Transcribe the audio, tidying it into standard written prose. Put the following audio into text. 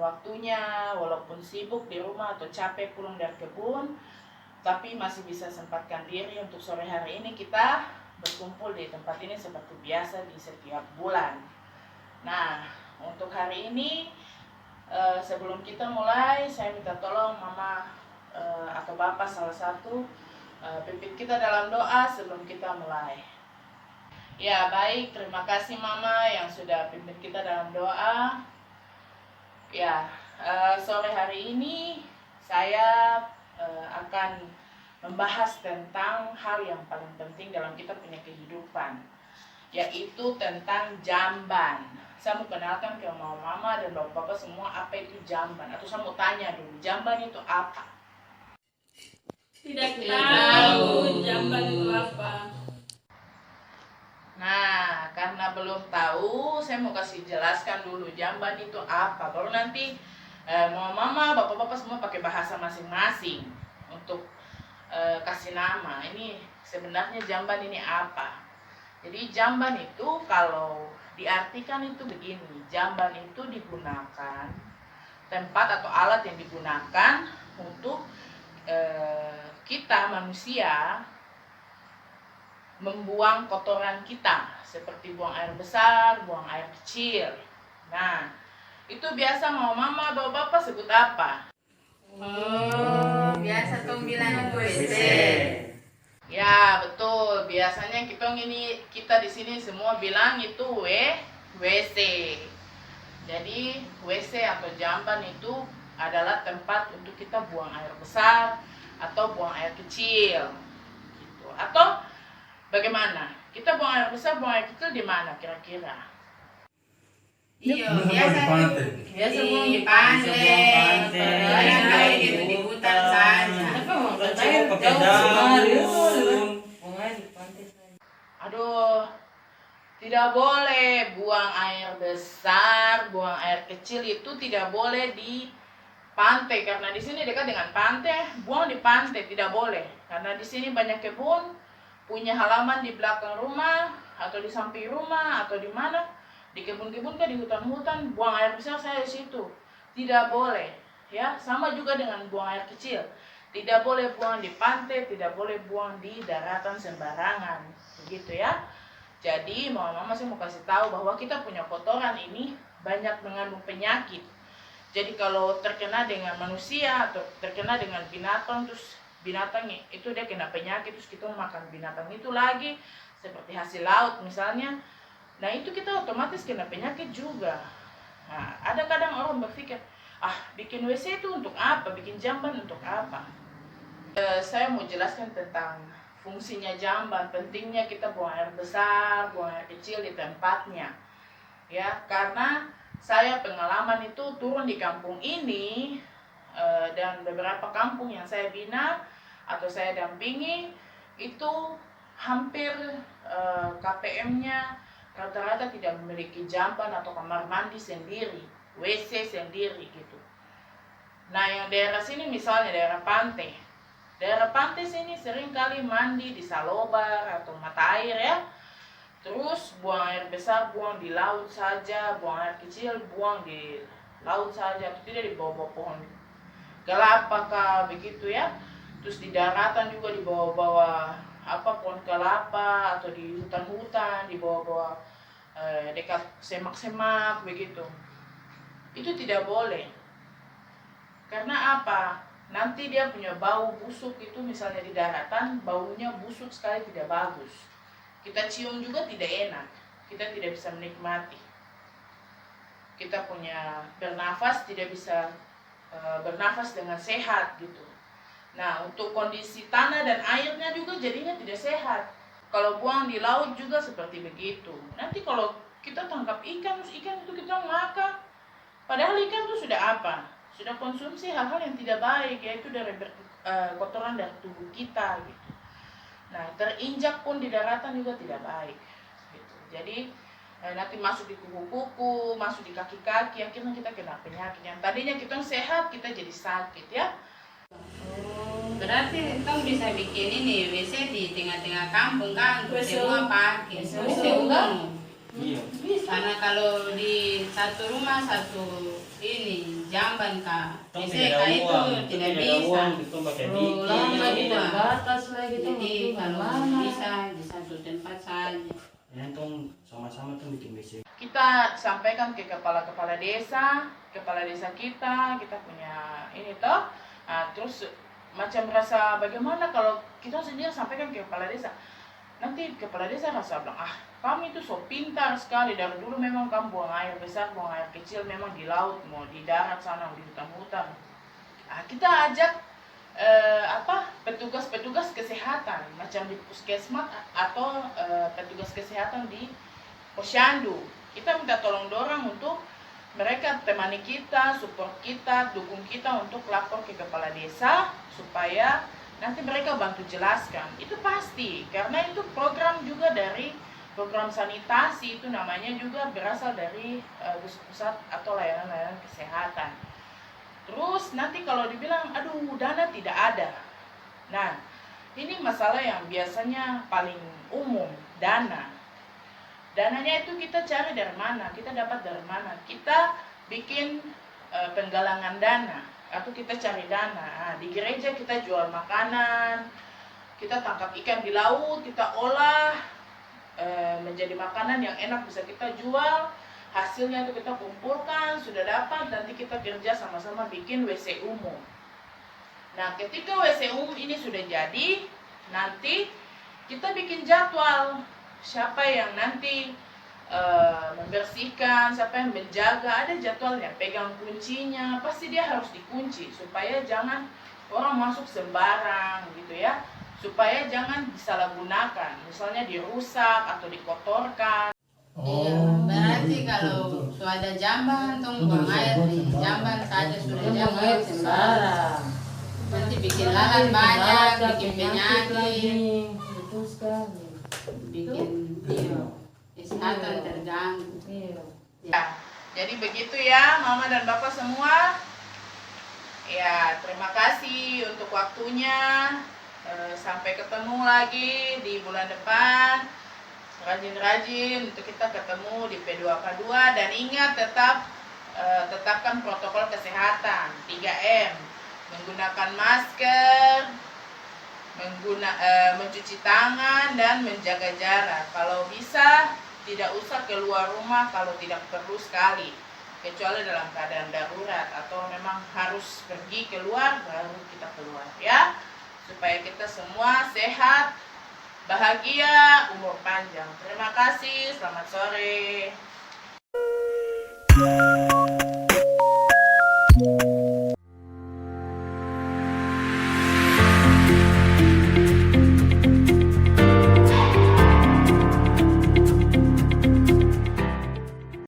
waktunya, walaupun sibuk di rumah atau capek pulang dari kebun, tapi masih bisa sempatkan diri untuk sore hari ini kita berkumpul di tempat ini seperti biasa di setiap bulan. Nah, untuk hari ini sebelum kita mulai, saya minta tolong Mama atau Bapak salah satu pimpin kita dalam doa sebelum kita mulai. Ya baik, terima kasih Mama yang sudah pimpin kita dalam doa. Ya, sore hari ini saya akan membahas tentang hal yang paling penting dalam kita punya kehidupan, yaitu tentang jamban. Saya mau kenalkan ke Mama dan Bapak semua apa itu jamban, atau saya mau tanya dulu, jamban itu apa? Tidak tahu jamban itu apa. Nah, karena belum tahu, saya mau kasih jelaskan dulu jamban itu apa. Baru nanti Mama, Bapak-bapak semua pakai bahasa masing-masing untuk kasih nama. Ini sebenarnya jamban ini apa? Jadi jamban itu kalau diartikan itu begini, jamban itu digunakan tempat atau alat yang digunakan untuk kita manusia membuang kotoran kita, seperti buang air besar, buang air kecil. Nah, itu biasa Mama, Bapak sebut apa? Biasa tong bilang WC. Ya, betul. Biasanya kita di sini semua bilang itu WC. Jadi, WC atau jamban itu adalah tempat untuk kita buang air besar atau buang air kecil. Gitu. Atau bagaimana? Kita buang air besar, buang air kecil di mana kira-kira? Iya, biasa buang di pantai. Kayak gitu di hutan saja. Aduh, tidak boleh buang air besar, buang air kecil itu tidak boleh di pantai, karena di sini dekat dengan pantai. Buang di pantai tidak boleh, karena di sini banyak kebun, punya halaman di belakang rumah atau di samping rumah atau di mana, di kebun-kebun kan, di hutan-hutan, buang air besar saya di situ tidak boleh. Ya, sama juga dengan buang air kecil, tidak boleh buang di pantai, tidak boleh buang di daratan sembarangan, begitu ya. Jadi Mama saya mau kasih tahu bahwa kita punya kotoran ini banyak mengandung penyakit. Jadi kalau terkena dengan manusia atau terkena dengan binatang, terus binatang itu dia kena penyakit, terus kita makan binatang itu lagi, seperti hasil laut misalnya. Nah itu kita otomatis kena penyakit juga. Nah ada kadang orang berpikir, bikin WC itu untuk apa? Bikin jamban untuk apa? Saya mau jelaskan tentang fungsinya jamban, pentingnya kita buang air besar, buang air kecil di tempatnya. Ya, karena saya pengalaman itu turun di kampung ini dan beberapa kampung yang saya bina atau saya dampingi itu hampir KPM-nya rata-rata tidak memiliki jamban atau kamar mandi sendiri, WC sendiri gitu. Nah yang daerah sini misalnya daerah pantai sini sering kali mandi di salobar atau mata air ya. Terus buang air besar buang di laut saja, buang air kecil buang di laut saja, atau tidak di bawah-bawah pohon kelapa begitu ya. Terus di daratan juga di bawah-bawah pohon kelapa atau di hutan-hutan, di bawah-bawah dekat semak-semak begitu. Itu tidak boleh. Karena apa? Nanti dia punya bau busuk itu, misalnya di daratan baunya busuk sekali, tidak bagus. Kita cium juga tidak enak, kita tidak bisa menikmati. Kita punya bernafas tidak bisa bernafas dengan sehat gitu. Nah untuk kondisi tanah dan airnya juga jadinya tidak sehat. Kalau buang di laut juga seperti begitu. Nanti kalau kita tangkap ikan, terus ikan itu kita makan, padahal ikan itu sudah apa? Sudah konsumsi hal-hal yang tidak baik, yaitu dari kotoran dari tubuh kita gitu. Nah terinjak pun di daratan juga tidak baik gitu. Jadi nanti masuk di kuku-kuku, masuk di kaki-kaki, akhirnya kita kena penyakit yang tadinya kita sehat, kita jadi sakit ya. Berarti tong bisa bikin ini WC di tengah-tengah kampung kan, semua pakai WC umum. Karena kalau di satu rumah satu ini jamban kah Tong WC tidak kah ada itu uang, tidak ada bisa. uang, itu pakai dikit. Pulang lagi Iya. terbatas lagi tuh Jadi kalau mana? bisa di satu tempat saja. Ya, tong sama-sama tuh bikin WC. Kita sampaikan ke kepala-kepala desa kita punya ini toh. Nah, terus macam rasa bagaimana kalau kita sendiri sampaikan ke kepala desa, nanti kepala desa rasa bilang, ah kamu itu so pintar sekali, dari dulu memang kamu buang air besar, buang air kecil memang di laut, mau di darat sana, di hutan-hutan. Nah, kita ajak petugas-petugas kesehatan macam di puskesmas atau petugas kesehatan di posyandu. Kita minta tolong dorang untuk mereka temani kita, support kita, dukung kita untuk lapor ke kepala desa supaya nanti mereka bantu jelaskan. Itu pasti, karena itu program juga dari program sanitasi, itu namanya juga berasal dari pusat atau layanan-layanan kesehatan. Terus nanti kalau dibilang, aduh dana tidak ada. Nah, ini masalah yang biasanya paling umum, dana. Dananya itu kita cari dari mana? Kita dapat dari mana? Kita bikin penggalangan dana atau kita cari dana. Nah, di gereja kita jual makanan, kita tangkap ikan di laut, kita olah menjadi makanan yang enak bisa kita jual. Hasilnya itu kita kumpulkan, sudah dapat, nanti kita kerja sama-sama bikin WC umum. Nah, ketika WC umum ini sudah jadi, nanti kita bikin jadwal siapa yang nanti membersihkan, siapa yang menjaga, ada jadwalnya, pegang kuncinya, pasti dia harus dikunci supaya jangan orang masuk sembarang gitu ya, supaya jangan disalahgunakan, misalnya dirusak atau dikotorkan. Iya, berarti kalau ada jamban, tong buang air di jamban saja sudah Buang jamban air sembarang. sembarang. Nanti bikin lalat banyak, bikin penyakit, Betul sekali. bikin kesehatan terganggu. Iya. Ya, jadi begitu ya Mama dan Bapak semua. Ya, terima kasih untuk waktunya. Sampai ketemu lagi di bulan depan. Rajin-rajin untuk kita ketemu di P2K2, dan ingat tetapkan protokol kesehatan 3M, menggunakan masker, mencuci tangan, dan menjaga jarak. Kalau bisa tidak usah keluar rumah kalau tidak perlu sekali, kecuali dalam keadaan darurat atau memang harus pergi keluar, baru kita keluar ya, supaya kita semua sehat, bahagia, umur panjang. Terima kasih, selamat sore.